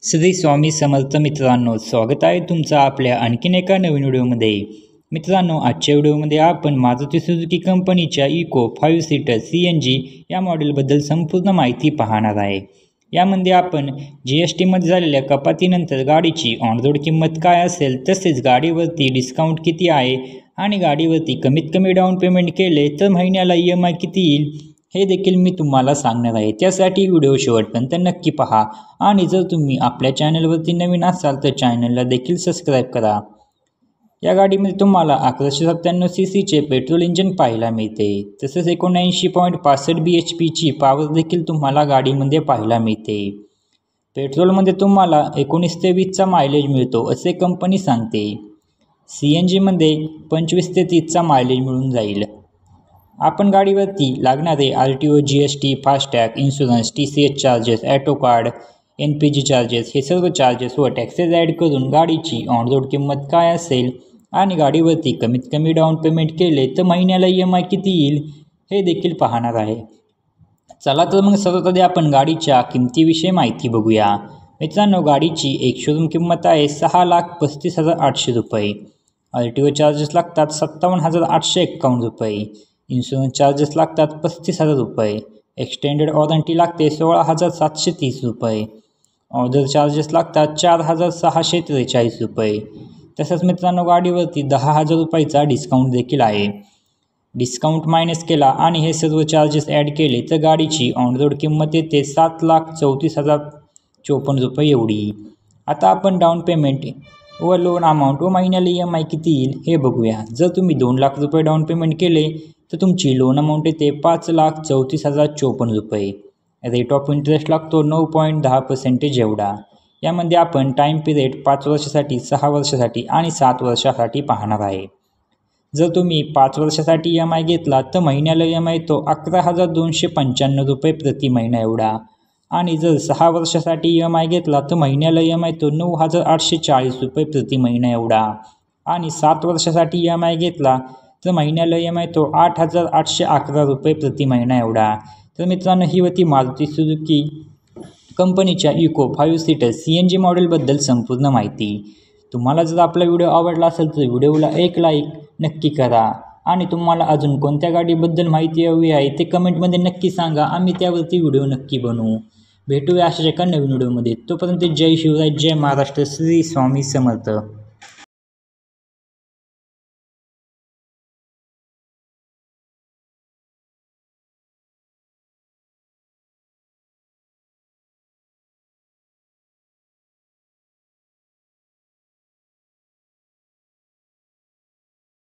श्री स्वामी समर्थ मित्रांनो, स्वागत आहे तुमचं आपल्या आणखीन एका नवीन व्हिडिओमध्ये। मित्रांनो, आजच्या व्हिडिओमध्ये आपण मारुती सुझुकी कंपनीच्या इको 5 सीटर CNG या मॉडेलबद्दल संपूर्ण माहिती पाहणार आहे। यामध्ये आपण GST मध्ये झालेल्या कपातीनंतर गाडीची ऑन रोड किंमत काय असेल, तसेच गाडीवरती डिस्काउंट किती आहे आणि गाडीवरती कमीत कमी डाऊन पेमेंट केले तर महिन्याला EMI किती येईल हे देखील मी तुम्हाला सांगणार आहे। त्यासाठी व्हिडिओ शेवटपर्यंत नक्की पहा आणि जर तुम्ही आपल्या चॅनलवरती नवीन असाल तर चॅनलला देखील सबस्क्राईब करा। या गाडीमध्ये तुम्हाला 1197 सीसीचे पेट्रोल इंजिन पाहायला मिळते, तसेच 79.65 bhp ची पॉवर देखील तुम्हाला गाडीमध्ये पाहायला मिळते। पेट्रोलमध्ये तुम्हाला 19 ते 20 चा मायलेज मिळतो असे कंपनी सांगते। CNG मध्ये 25 ते 30 चा मायलेज मिळून जाईल। आपण गाडीवरती लागणारे RTO, GST, FASTag, insurance, TCS charges, auto card, NPG charges हे सर्व चार्जेस व टॅक्सेस ॲड करून गाडीची ऑन रोड किंमत काय असेल आणि गाडीवरती कमीत कमी डाऊन पेमेंट केले तर महिन्याला EMI किती येईल हे देखील पाहणार आहे। चला तर मग सर्वात आधी आपण गाडीच्या किमतीविषयी माहिती बघूया। मित्रांनो, गाडीची एक शोरूम किंमत आहे 6,35,800 रुपये। RTO चार्जेस लागतात 57,851 रुपये। इन्शुरन्स चार्जेस लागतात 35,000 रुपये। एक्सटेंडेड वॉरंटी लागते 16,730 रुपये। ऑर्डर चार्जेस लागतात 4,643 रुपये। तसंच मित्रांनो, गाडीवरती 10,000 रुपयाचा डिस्काउंट देखील आहे। डिस्काउंट मायनस केला आणि हे सर्व चार्जेस ॲड केले तर गाडीची ऑन रोड किंमत येते 7,34,054 रुपये एवढी। आता आपण डाऊन पेमेंट व लोन अमाऊंट व महिन्याला EMI किती येईल हे बघूया। जर तुम्ही 2 लाख रुपये डाऊन पेमेंट केले तर तुमची लोन अमाऊंट येते 5,34,054 रुपये। रेट ऑफ इंटरेस्ट लागतो 9.10% एवढा। यामध्ये आपण टाईम पिरियड 5 वर्षासाठी, 6 वर्षासाठी आणि 7 वर्षासाठी पाहणार आहे। जर तुम्ही 5 वर्षासाठी EMI घेतला तर महिन्याला EMI येतो 11,295 रुपये प्रति महिना एवढा। आणि जर 6 वर्षासाठी EMI घेतला तर महिन्याला EMI येतो 9,840 रुपये प्रति महिना एवढा। आणि 7 वर्षासाठी EMI घेतला तर महिन्याला EMI येतो 8,811 रुपये प्रति महिना एवढा। तर मित्रांनो, ही होती मारुती सुझुकी कंपनीच्या इको 5 सीटर CNG मॉडेलबद्दल संपूर्ण माहिती। तुम्हाला जर आपला व्हिडिओ आवडला असेल तर व्हिडिओला एक लाईक नक्की करा आणि तुम्हाला अजून कोणत्या गाडीबद्दल माहिती हवी आहे ते कमेंटमध्ये नक्की सांगा, आम्ही त्यावरती व्हिडिओ नक्की बनवू। भेटूया अशाच एका नवीन व्हिडिओमध्ये। तोपर्यंत जय शिवराय, जय महाराष्ट्र, श्री स्वामी समर्थ।